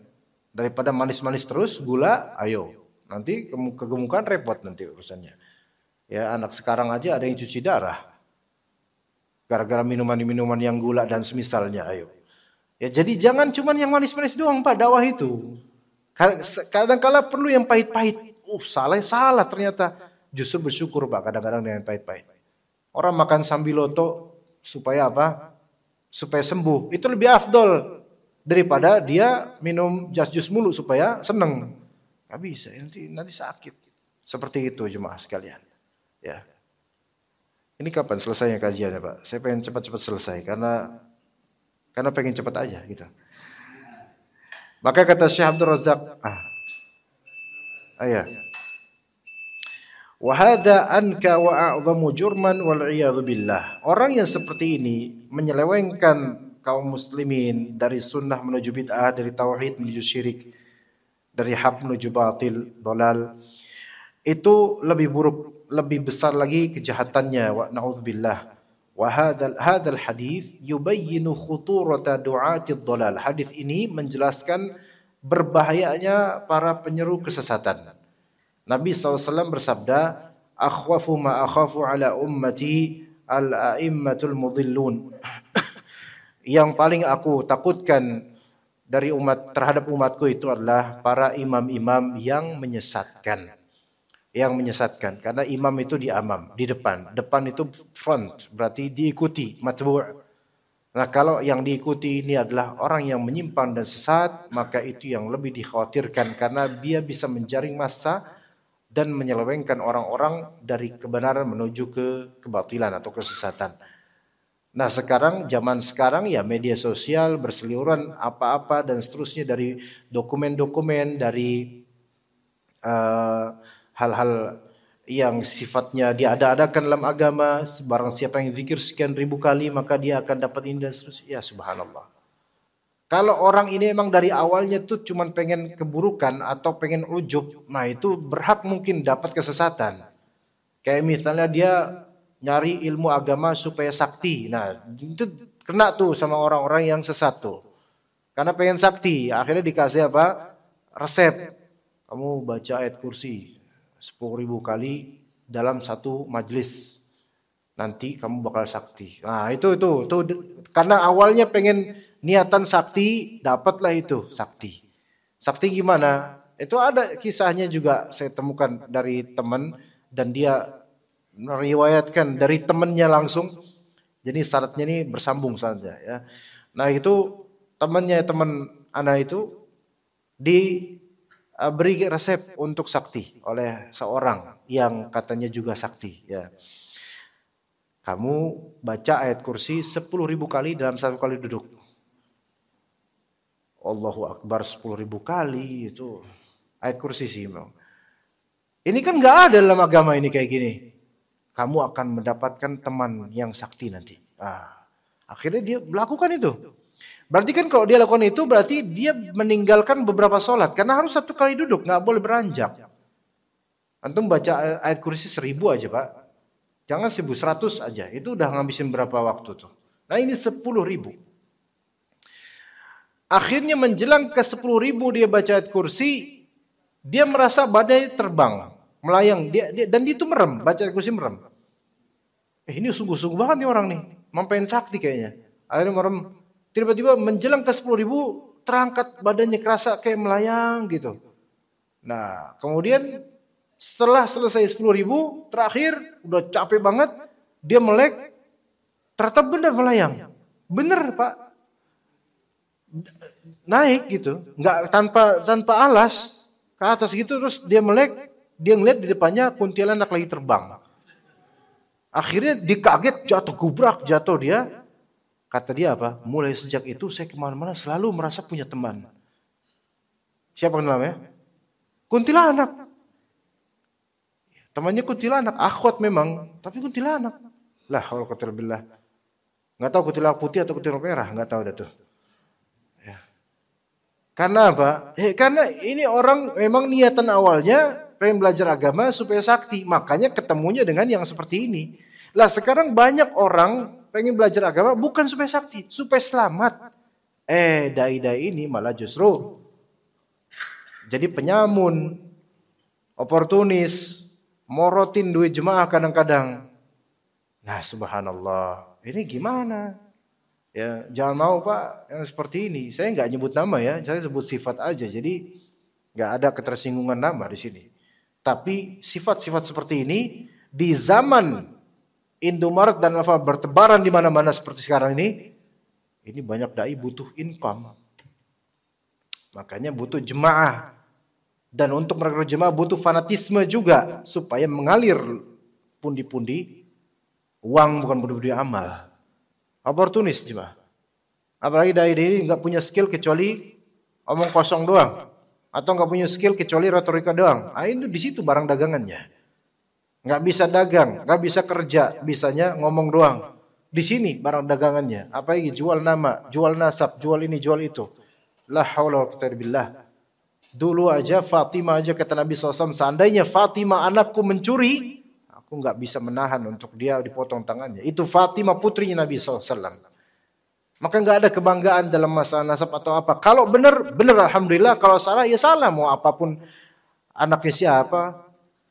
daripada manis-manis terus gula. Ayo, nanti kegemukan repot nanti urusannya. Ya, anak sekarang aja ada yang cuci darah gara-gara minuman-minuman yang gula dan semisalnya. Ayo. Ya, jadi jangan cuman yang manis-manis doang Pak dakwah itu. Kadang-kala perlu yang pahit-pahit. Salah ternyata. Justru bersyukur Pak kadang-kadang dengan pahit-pahit. Orang makan sambiloto supaya apa? Supaya sembuh. Itu lebih afdol daripada dia minum jus mulu supaya seneng. Gak bisa, nanti sakit. Seperti itu jemaah sekalian. Ya. Ini kapan selesainya kajiannya Pak? Saya pengen cepat-cepat selesai karena pengen cepat aja gitu. Maka kata Syekh Abdul Razak, ya. Wa hadza anka wa a'zamu jurman wal iyadzu billah. Orang yang seperti ini menyelewengkan kaum muslimin dari sunnah menuju bid'ah, dari tauhid menuju syirik, dari hak menuju batil, dolal. Itu lebih buruk, lebih besar lagi kejahatannya. Wa na'udzubillah. Wa hadzal hadis yubayyinu khuturata du'atid dolal. Hadis ini menjelaskan berbahayanya para penyeru kesesatan. Nabi SAW bersabda, akhwafu ma akhafu ala ummati al-a'immatul mudhillun. Yang paling aku takutkan dari terhadap umatku itu adalah para imam-imam yang menyesatkan. Yang menyesatkan. Karena imam itu di depan. Depan itu front, berarti diikuti, matbu'. Nah, kalau yang diikuti ini adalah orang yang menyimpang dan sesat, maka itu yang lebih dikhawatirkan karena dia bisa menjaring massa dan menyelewengkan orang-orang dari kebenaran menuju ke kebatilan atau kesesatan. Nah, zaman sekarang ya media sosial berseliweran apa-apa dan seterusnya, dari dokumen-dokumen, dari hal-hal yang sifatnya diada-adakan dalam agama. Barang siapa yang zikir sekian ribu kali maka dia akan dapat ini dan seterusnya. Ya subhanallah. Kalau orang ini emang dari awalnya tuh cuman pengen keburukan atau pengen ujub, nah itu berhak mungkin dapat kesesatan. Kayak misalnya dia nyari ilmu agama supaya sakti. Nah, itu kena tuh sama orang-orang yang sesat tuh. Karena pengen sakti, akhirnya dikasih apa? Resep. Kamu baca ayat kursi 10.000 kali dalam satu majlis. Nanti kamu bakal sakti. Nah, itu karena awalnya pengen niatan sakti, dapatlah itu sakti. Sakti gimana? Itu ada kisahnya juga saya temukan dari teman dan dia meriwayatkan dari temannya langsung. Jadi syaratnya ini bersambung saja ya. Nah, itu teman anak itu diberi resep untuk sakti oleh seorang yang katanya juga sakti ya. Kamu baca ayat kursi 10.000 kali dalam satu kali duduk. Allahu Akbar 10.000 kali itu ayat kursi sih memang. Ini kan nggak ada dalam agama ini kayak gini. Kamu akan mendapatkan teman yang sakti nanti. Akhirnya dia melakukan itu. Berarti kan kalau dia lakukan itu berarti dia meninggalkan beberapa sholat karena harus satu kali duduk, nggak boleh beranjak. Antum baca ayat kursi 1.000 aja Pak. Jangan 1.100 aja. Itu udah ngabisin berapa waktu tuh. Nah ini 10.000. Akhirnya menjelang ke 10.000 dia baca ayat kursi, dia merasa badai terbang, melayang, dan dia itu merem, baca ayat kursi merem. Ini sungguh-sungguh banget nih orang nih, mampen sakti kayaknya. Akhirnya merem, tiba-tiba menjelang ke 10.000 terangkat badannya, kerasa kayak melayang gitu. Nah, kemudian setelah selesai 10.000, terakhir udah capek banget, dia melek, ternyata benar melayang. Benar Pak. Naik gitu, nggak tanpa alas ke atas gitu, terus dia melek, dia ngeliat di depannya kuntilanak lagi terbang. Akhirnya dikaget, jatuh dia. Kata dia apa? Mulai sejak itu saya kemana-mana selalu merasa punya teman. Siapa namanya? Kuntilanak. Temannya kuntilanak, akhwat memang, tapi kuntilanak. Lah, kalau qadrillah. Nggak tahu kuntilanak putih atau kuntilanak merah, nggak tahu dah tuh. Karena apa? Karena ini orang memang niatan awalnya pengen belajar agama supaya sakti. Makanya ketemunya dengan yang seperti ini. Lah sekarang banyak orang pengen belajar agama bukan supaya sakti, supaya selamat. Dai-dai ini malah justru jadi penyamun, oportunis. morotin duit jemaah kadang-kadang. Nah, subhanallah, ini gimana? Ya, jangan mau Pak yang seperti ini. Saya nggak nyebut nama ya, saya sebut sifat aja. Jadi nggak ada ketersinggungan nama di sini. Tapi sifat-sifat seperti ini di zaman Indomaret dan Alfamart bertebaran di mana-mana seperti sekarang ini banyak dai butuh income. Makanya butuh jemaah. Dan untuk merekrut jemaah butuh fanatisme juga supaya mengalir pundi-pundi uang, bukan pundi-pundi amal. Oportunis jemaah. Apalagi dai ini nggak punya skill kecuali omong kosong doang, atau nggak punya skill kecuali retorika doang. Itu di situ barang dagangannya. Nggak bisa dagang, nggak bisa kerja, bisanya ngomong doang. Di sini barang dagangannya. Apalagi jual nama, jual nasab, jual ini, jual itu. La haula wa quwwata illa billah. Dulu aja Fatimah aja kata Nabi SAW, seandainya Fatimah anakku mencuri, aku nggak bisa menahan untuk dia dipotong tangannya. Itu Fatimah putrinya Nabi SAW. Maka nggak ada kebanggaan dalam masalah nasab atau apa. Kalau benar, benar alhamdulillah. Kalau salah, ya salah. Mau apapun anaknya siapa,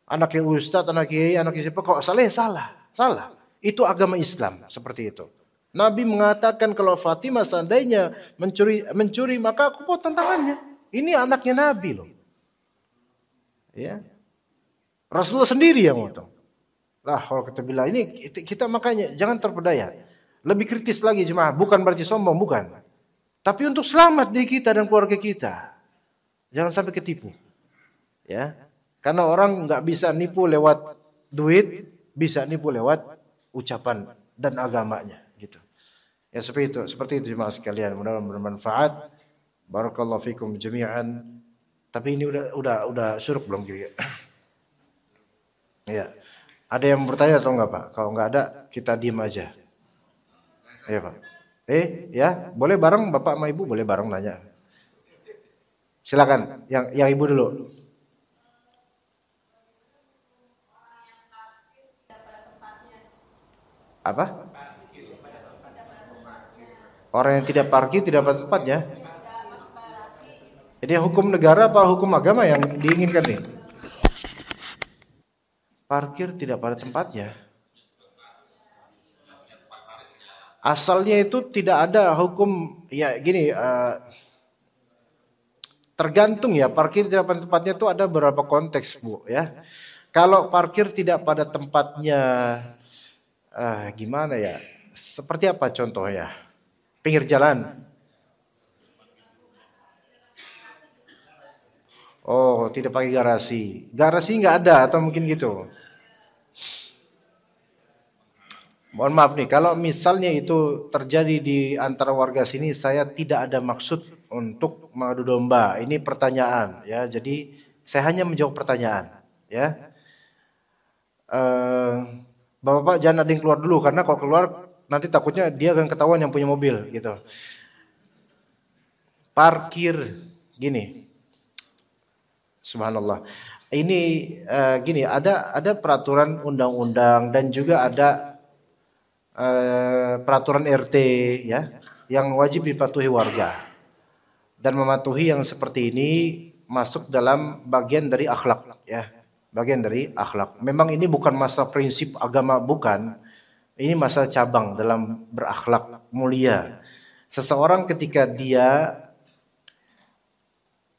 anaknya ustadz, anaknya kiai, anaknya siapa. Kalau salah, ya salah. Salah. Itu agama Islam seperti itu. Nabi mengatakan kalau Fatimah seandainya mencuri maka aku potong tangannya. Ini anaknya Nabi loh. Ya. Rasulullah sendiri yang potong. Lah, kalau kita bilang ini kita makanya jangan terpedaya. Lebih kritis lagi jemaah, bukan berarti sombong, bukan. Tapi untuk selamat diri kita dan keluarga kita. Jangan sampai ketipu. Ya. Karena orang nggak bisa nipu lewat duit, bisa nipu lewat ucapan dan agamanya gitu. Ya seperti itu jemaah sekalian, mudah-mudahan bermanfaat. Barakallahu fikum jami'an. Tapi ini udah syuruk belum kira-kira? Ya. Ada yang bertanya atau enggak, Pak? Kalau enggak ada, kita diam aja. Iya, Pak. Ya, boleh bareng Bapak sama Ibu, boleh bareng nanya. Silakan, yang Ibu dulu. Apa? Orang yang tidak parkir tidak pada tempatnya. Jadi hukum negara apa hukum agama yang diinginkan nih? Parkir tidak pada tempatnya. Asalnya itu tidak ada hukum ya gini. Tergantung ya, parkir tidak pada tempatnya itu ada beberapa konteks Bu ya. Kalau parkir tidak pada tempatnya, gimana ya? Seperti apa contohnya? Pinggir jalan. Oh, tidak pakai garasi. Garasi nggak ada atau mungkin gitu. Mohon maaf nih, kalau misalnya itu terjadi di antara warga sini, saya tidak ada maksud untuk mengadu domba. Ini pertanyaan, ya. Jadi saya hanya menjawab pertanyaan, ya. Bapak-bapak jangan ada yang keluar dulu, karena kalau keluar nanti takutnya dia akan ketahuan yang punya mobil, gitu. Parkir, gini. Subhanallah. Ini gini, ada peraturan undang-undang dan juga ada peraturan RT ya yang wajib dipatuhi warga. Dan mematuhi yang seperti ini masuk dalam bagian dari akhlak ya. Bagian dari akhlak. Memang ini bukan masalah prinsip agama, bukan. Ini masalah cabang dalam berakhlak mulia. Seseorang ketika dia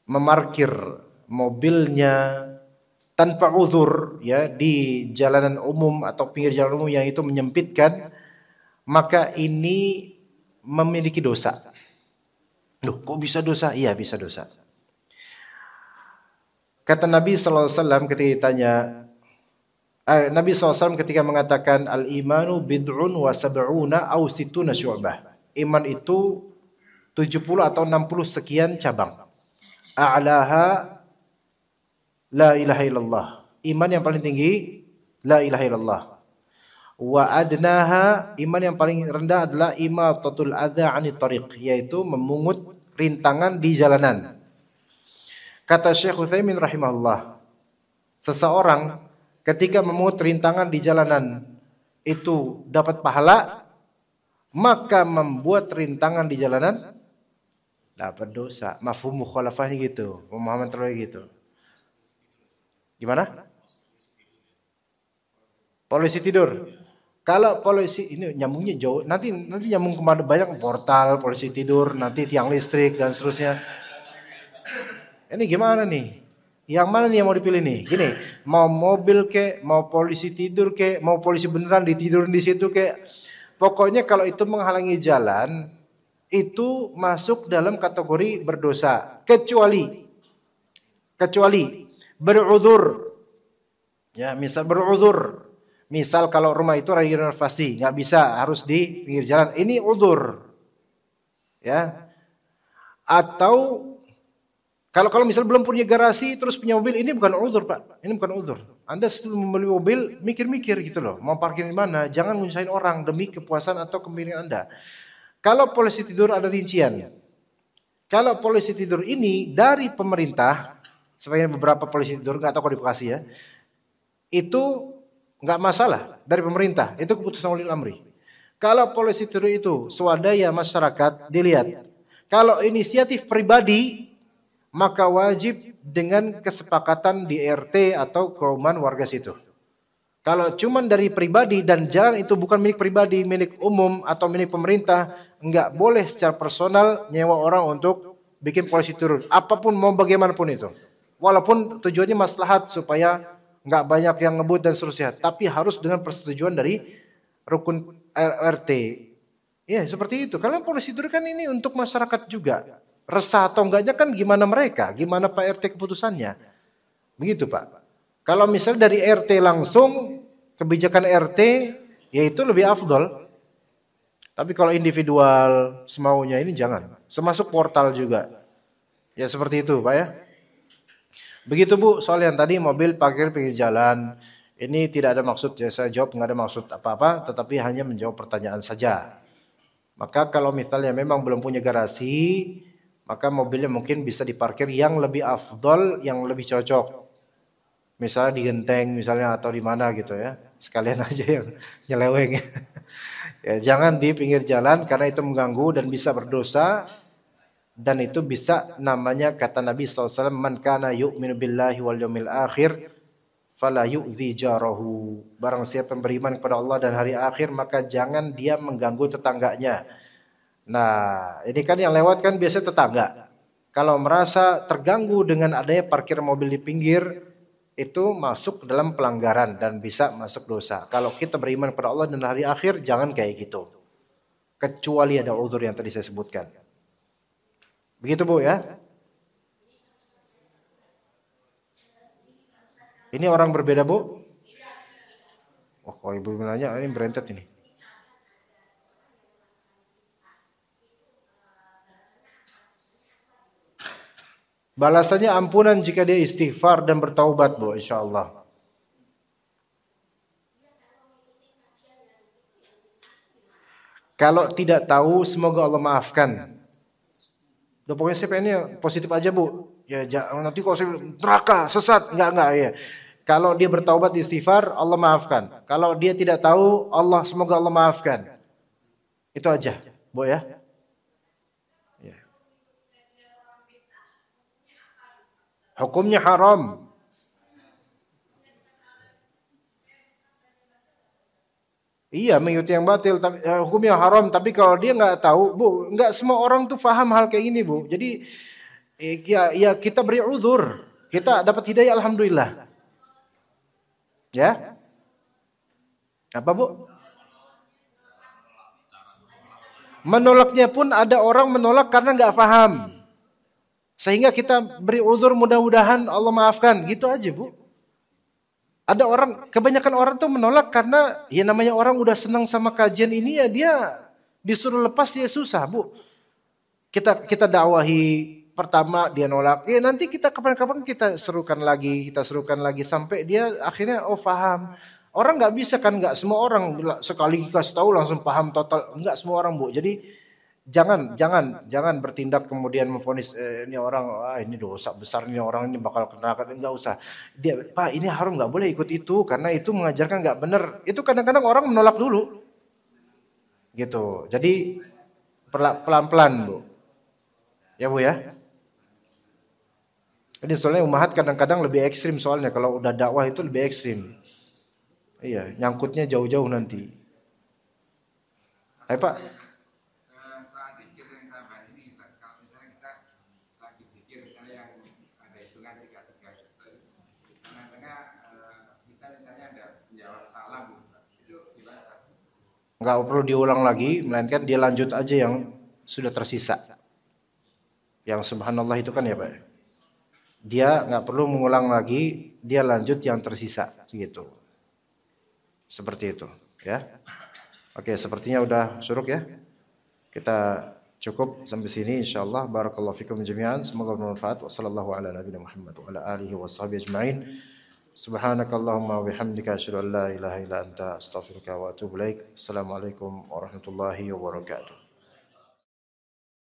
memarkir mobilnya tanpa uzur ya di jalanan umum atau pinggir jalan umum yang itu menyempitkan, maka ini memiliki dosa. Loh, kok bisa dosa? Iya, bisa dosa. Kata Nabi SAW ketika ditanya, Nabi SAW ketika mengatakan al-imanu bid'un wa sab'una aw situna syu'bah. Iman itu 70 atau 60 sekian cabang. A'laha la ilaha illallah. Iman yang paling tinggi la ilaha illallah. Wa adnaha, iman yang paling rendah adalah imatatul adza 'anit thariq, yaitu memungut rintangan di jalanan. Kata Syekh Utsaimin rahimahullah, seseorang ketika memungut rintangan di jalanan itu dapat pahala, maka membuat rintangan di jalanan dapat dosa. Mafhum mukhalafahnya gitu, pemahaman terlalu gitu. Gimana? Polisi tidur. Kalau polisi ini nyambungnya jauh, nanti nyambung kemana banyak portal, polisi tidur, nanti tiang listrik dan seterusnya. Ini gimana nih? Yang mana nih yang mau dipilih nih? Gini, mau mobil ke, mau polisi tidur ke, mau polisi beneran ditidurin di situ ke. Pokoknya kalau itu menghalangi jalan, itu masuk dalam kategori berdosa. Kecuali berudzur. Ya, misal berudzur. Misal kalau rumah itu renovasi, nggak bisa, harus di pinggir jalan. Ini udzur. Ya. Atau kalau misal belum punya garasi terus punya mobil, ini bukan udzur, Pak. Ini bukan udzur. Anda sebelum membeli mobil mikir-mikir gitu loh, mau parkir di mana, jangan nyusahin orang demi kepuasan atau kepemilikan Anda. Kalau polisi tidur ada rincian. Kalau polisi tidur ini dari pemerintah, sebagian beberapa polisi tidur nggak tahu kalau di Bekasi ya, itu nggak masalah dari pemerintah, itu keputusan ulil amri. Kalau polisi tidur itu swadaya masyarakat, dilihat. Kalau inisiatif pribadi, maka wajib dengan kesepakatan di RT atau kauman warga situ. Kalau cuma dari pribadi dan jalan itu bukan milik pribadi, milik umum atau milik pemerintah, enggak boleh secara personal nyewa orang untuk bikin polisi turun. Apapun mau bagaimanapun itu. Walaupun tujuannya maslahat supaya enggak banyak yang ngebut dan seterusnya. Tapi harus dengan persetujuan dari rukun RT. Ya seperti itu. Karena polisi turun kan ini untuk masyarakat juga. Resah atau enggaknya kan gimana mereka, gimana Pak RT keputusannya. Begitu Pak. Kalau misalnya dari RT langsung, kebijakan RT, ya itu lebih afdol. Tapi kalau individual semaunya ini jangan. Semasuk portal juga. Ya seperti itu Pak ya. Begitu Bu, soal yang tadi mobil parkir pinggir jalan. Ini tidak ada maksud, ya saya jawab nggak ada maksud apa-apa, tetapi hanya menjawab pertanyaan saja. Maka kalau misalnya memang belum punya garasi, maka mobilnya mungkin bisa diparkir yang lebih afdol, yang lebih cocok. Misalnya di genteng misalnya atau di mana gitu ya. Sekalian aja yang nyeleweng. Ya, jangan di pinggir jalan karena itu mengganggu dan bisa berdosa. Dan itu bisa namanya kata Nabi SAW, man kana yu'minu billahi wal yawmil akhir fala yu'zi jarahu. Barang siapa yang beriman kepada Allah dan hari akhir, maka jangan dia mengganggu tetangganya. Nah, ini kan yang lewat kan biasa tetangga. Kalau merasa terganggu dengan adanya parkir mobil di pinggir, itu masuk dalam pelanggaran dan bisa masuk dosa. Kalau kita beriman kepada Allah dan hari akhir, jangan kayak gitu. Kecuali ada udzur yang tadi saya sebutkan. Begitu Bu ya. Ini orang berbeda Bu? Oh, kalau Ibu menanya, ini berentet ini. Balasannya ampunan jika dia istighfar dan bertaubat Bu, insyaallah. Kalau tidak tahu, semoga Allah maafkan. Udah pokoknya saya pengennya positif aja Bu. Ya nanti kalau saya neraka, sesat, enggak ya. Kalau dia bertaubat istighfar, Allah maafkan. Kalau dia tidak tahu, semoga Allah maafkan. Itu aja, Bu ya. Hukumnya haram. Iya, mengikuti yang batil, tapi hukumnya haram. Tapi kalau dia nggak tahu, Bu, nggak semua orang tuh paham hal kayak ini, Bu. Jadi ya kita beri uzur, kita dapat hidayah, alhamdulillah. Ya, apa Bu? Menolaknya pun ada orang menolak karena nggak paham. Sehingga kita beri uzur, mudah-mudahan Allah maafkan. Gitu aja Bu. Ada orang, kebanyakan orang tuh menolak karena ya namanya orang udah senang sama kajian ini ya dia disuruh lepas ya susah Bu. Kita dakwahi pertama dia nolak. Ya nanti kita kapan-kapan kita serukan lagi sampai dia akhirnya paham. Orang nggak bisa kan, nggak semua orang sekali kasih tahu langsung paham total. Nggak semua orang Bu. Jadi jangan bertindak kemudian memvonis ini orang ini dosa besar, ini orang ini bakal kena neraka. Enggak usah. Dia Pak ini haram, nggak boleh ikut itu karena itu mengajarkan nggak benar. Itu kadang-kadang orang menolak dulu. Gitu. Jadi pelan-pelan Bu. Ya Bu ya. Ini soalnya umahat kadang-kadang lebih ekstrim soalnya kalau udah dakwah itu lebih ekstrim. Iya, nyangkutnya jauh-jauh nanti. Ayo Pak. Soal zikir yang sahabat ini, kalau misalnya kita lagi zikir, misalnya yang ada hitungan 3-3 itu, di tengah-tengah kita misalnya ada menjawab salam, itu gimana? Nggak perlu diulang lagi, melainkan dia lanjut aja yang sudah tersisa. Yang subhanallah itu kan ya Pak. Dia nggak perlu mengulang lagi, dia lanjut yang tersisa gitu. Seperti itu, ya. Oke, sepertinya udah suruk ya. Kita cukup sampai sini insyaallah. Barakallahu fikum jami'an. Semoga bermanfaat. Wassallallahu ala nabiyina Muhammad wa ala alihi washabihi ajma'in. Subhanakallahumma wa bihamdika asyhadu an la ilaha illa anta astaghfiruka wa atubu ilaik. Assalamualaikum warahmatullahi wabarakatuh.